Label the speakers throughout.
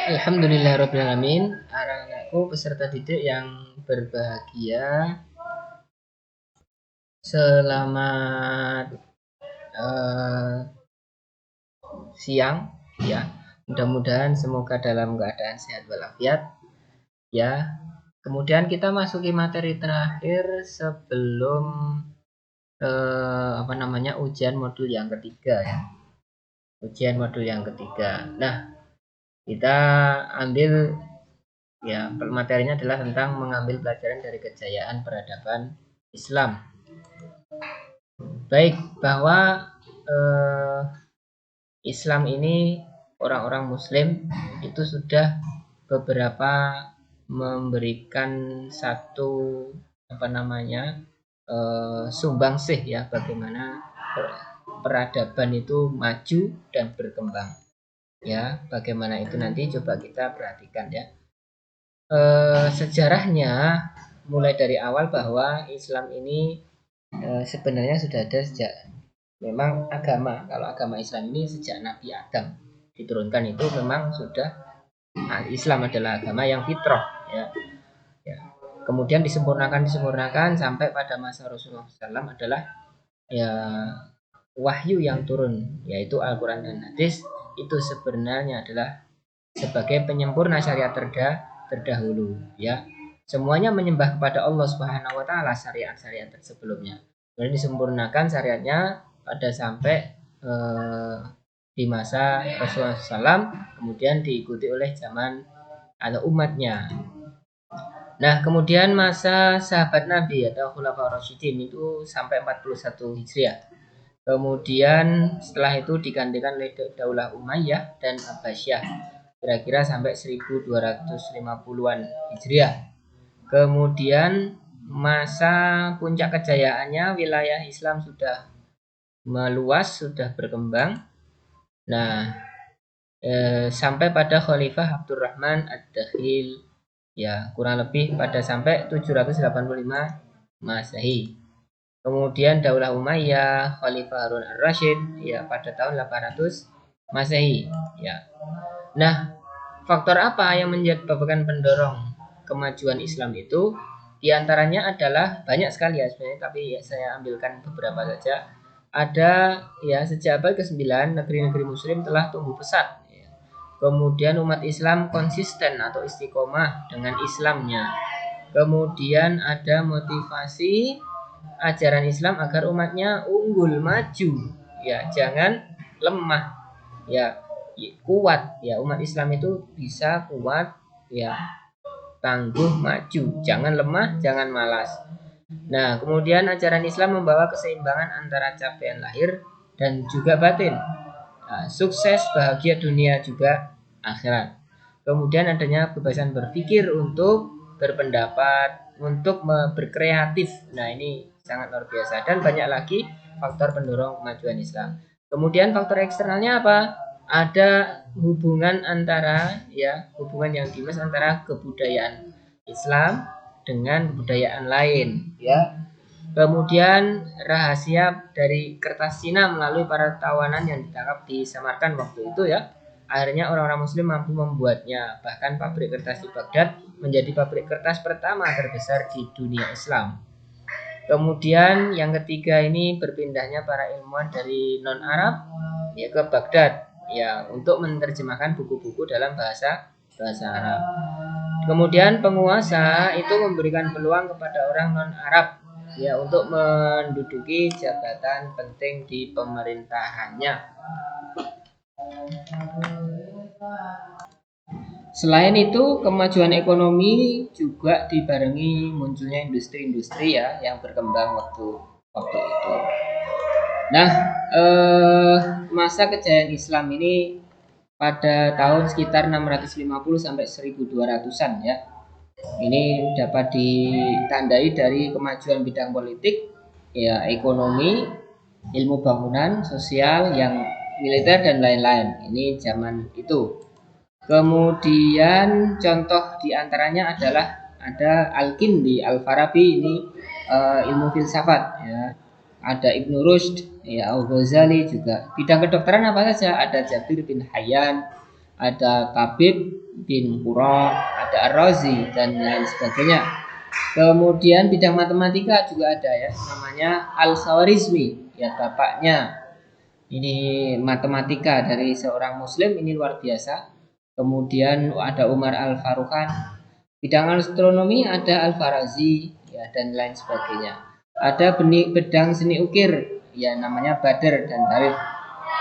Speaker 1: Alhamdulillahirrahmanirrahim. Anak-anakku peserta didik yang berbahagia, selamat siang ya. Mudah-mudahan semoga dalam keadaan sehat walafiat ya. Kemudian kita masuki materi terakhir sebelum ujian modul yang ketiga ya. Ujian modul yang ketiga. Nah, kita ambil ya, materinya adalah tentang mengambil pelajaran dari kejayaan peradaban Islam. Baik, bahwa Islam ini orang-orang Muslim itu sudah beberapa memberikan satu sumbangsih ya, bagaimana peradaban itu maju dan berkembang ya. Bagaimana itu nanti coba kita perhatikan ya. Sejarahnya mulai dari awal bahwa Islam ini sebenarnya sudah ada sejak memang kalau agama Islam ini sejak Nabi Adam diturunkan itu memang sudah Islam adalah agama yang fitrah ya. Kemudian disempurnakan sampai pada masa Rasulullah SAW adalah ya wahyu yang turun, yaitu Al-Quran dan Hadis. Itu sebenarnya adalah sebagai penyempurna syariat terdahulu ya. Semuanya menyembah kepada Allah Subhanahu wa taala, syariat-syariat sebelumnya. Kemudian disempurnakan syariatnya pada sampai di masa Rasulullah SAW, kemudian diikuti oleh zaman ada umatnya. Nah, kemudian masa sahabat Nabi atau Khulafaur Rasyidin itu sampai 41 Hijriah. Kemudian setelah itu digantikan oleh Daulah Umayyah dan Abbasiyah, kira-kira sampai 1250-an Hijriah. Kemudian masa puncak kejayaannya wilayah Islam sudah meluas, sudah berkembang. Nah, sampai pada Khalifah Abdurrahman Ad-Dakhil ya, kurang lebih pada sampai 785 Masehi. Kemudian Daulah Umayyah, Khalifah Harun Ar-Rasyid ya pada tahun 800 Masehi ya. Nah, faktor apa yang menyebabkan pendorong kemajuan Islam itu? Di antaranya adalah banyak sekali ya sebenarnya, tapi ya saya ambilkan beberapa saja. Ada ya, sejak abad ke-9 negeri-negeri muslim telah tumbuh pesat ya. Kemudian umat Islam konsisten atau istiqomah dengan Islamnya. Kemudian ada motivasi ajaran Islam agar umatnya unggul, maju ya, jangan lemah ya, kuat ya. Umat Islam itu bisa kuat ya, tangguh, maju, jangan lemah, jangan malas. Nah, kemudian ajaran Islam membawa keseimbangan antara capaian lahir dan juga batin. Nah, sukses, bahagia dunia juga akhirat. Kemudian adanya kebebasan berpikir, untuk berpendapat, untuk berkreatif. Nah, ini sangat luar biasa dan banyak lagi faktor pendorong kemajuan Islam. Kemudian faktor eksternalnya apa? Ada hubungan yang dimas antara kebudayaan Islam dengan kebudayaan lain ya. Kemudian rahasia dari kertas Cina melalui para tawanan yang ditangkap di Samarkand waktu itu ya. Akhirnya orang-orang muslim mampu membuatnya. Bahkan pabrik kertas di Baghdad menjadi pabrik kertas pertama terbesar di dunia Islam. Kemudian yang ketiga ini berpindahnya para ilmuwan dari non-Arab ya ke Baghdad ya, untuk menerjemahkan buku-buku dalam bahasa Arab. Kemudian penguasa itu memberikan peluang kepada orang non-Arab ya untuk menduduki jabatan penting di pemerintahannya. Selain itu, kemajuan ekonomi juga dibarengi munculnya industri-industri ya yang berkembang waktu itu. Nah, masa kejayaan Islam ini pada tahun sekitar 650 sampai 1200-an ya. Ini dapat ditandai dari kemajuan bidang politik, ya, ekonomi, ilmu bangunan, sosial, yang militer dan lain-lain. Ini zaman itu. Kemudian contoh diantaranya adalah ada Al-Kindi, Al-Farabi, ini ilmu filsafat ya. Ada Ibnu Rushd, ya, Al-Ghazali juga. Bidang kedokteran apa saja? Ada Jabir bin Hayyan, ada Tabib bin Qura, ada Ar-Razi dan lain sebagainya. Kemudian bidang matematika juga ada ya, namanya Al-Khawarizmi, ya bapaknya ini matematika dari seorang muslim, ini luar biasa. Kemudian ada Umar Al-Faruqan. Bidang astronomi ada Al-Farazi ya dan lain sebagainya. Ada bidang seni ukir ya namanya Badr dan Tarif.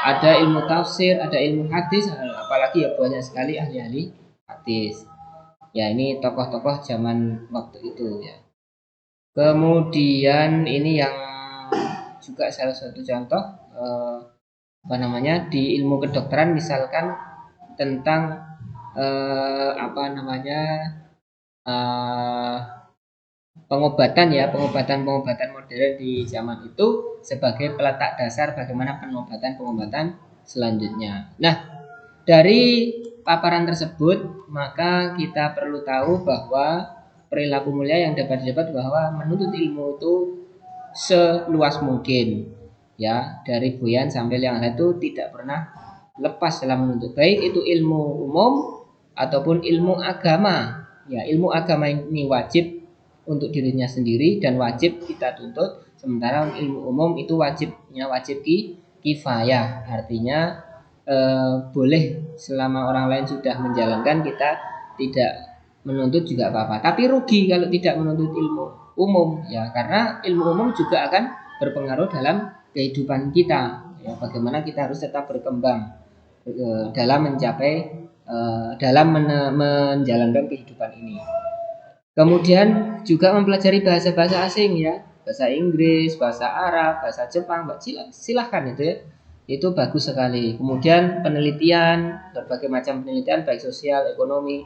Speaker 1: Ada ilmu tafsir, ada ilmu hadis, apalagi ya banyak sekali ahli-ahli hadis. Ya ini tokoh-tokoh zaman waktu itu ya. Kemudian ini yang juga salah satu contoh apa namanya di ilmu kedokteran, misalkan tentang apa namanya pengobatan ya, pengobatan modern di zaman itu sebagai peletak dasar bagaimana pengobatan selanjutnya. Nah, dari paparan tersebut maka kita perlu tahu bahwa perilaku mulia yang dapat didapat bahwa menuntut ilmu itu seluas mungkin ya, dari Buyan sampai yang satu tidak pernah lepas dalam menuntut, baik itu ilmu umum ataupun ilmu agama. Ya, ilmu agama ini wajib untuk dirinya sendiri dan wajib kita tuntut, sementara ilmu umum itu wajibnya wajib kifayah, artinya boleh selama orang lain sudah menjalankan, kita tidak menuntut juga apa-apa. Tapi rugi kalau tidak menuntut ilmu umum ya, karena ilmu umum juga akan berpengaruh dalam kehidupan kita ya, bagaimana kita harus tetap berkembang dalam mencapai dalam menjalankan kehidupan ini. Kemudian juga mempelajari bahasa-bahasa asing ya, bahasa Inggris, bahasa Arab, bahasa Jepang, silahkan itu ya, itu bagus sekali. Kemudian penelitian, berbagai macam penelitian baik sosial, ekonomi,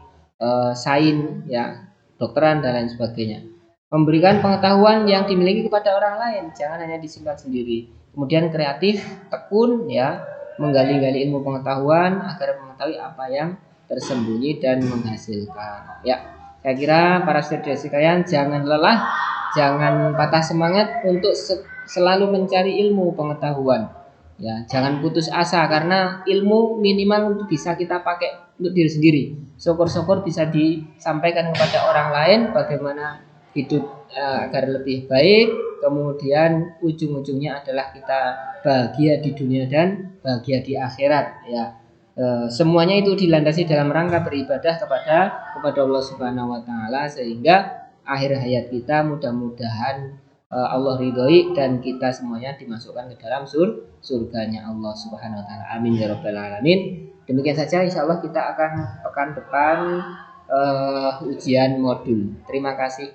Speaker 1: sains ya, dokteran dan lain sebagainya. Memberikan pengetahuan yang dimiliki kepada orang lain, jangan hanya disimpan sendiri. Kemudian kreatif, tekun ya, menggali-gali ilmu pengetahuan agar mengetahui apa yang tersembunyi dan menghasilkan. Ya, saya kira para saudara sekalian jangan lelah, jangan patah semangat untuk selalu mencari ilmu pengetahuan. Ya, jangan putus asa karena ilmu minimal untuk bisa kita pakai untuk diri sendiri. Syukur-syukur bisa disampaikan kepada orang lain bagaimana hidup agar lebih baik. Kemudian ujung-ujungnya adalah kita bahagia di dunia dan bahagia di akhirat ya. Semuanya itu dilandasi dalam rangka beribadah kepada Allah Subhanahu wa taala, sehingga akhir hayat kita mudah-mudahan Allah ridhoi dan kita semuanya dimasukkan ke dalam surganya Allah Subhanahu wa taala. Amin ya rabbal alamin. Demikian saja, insyaallah kita akan pekan depan ujian modul. Terima kasih.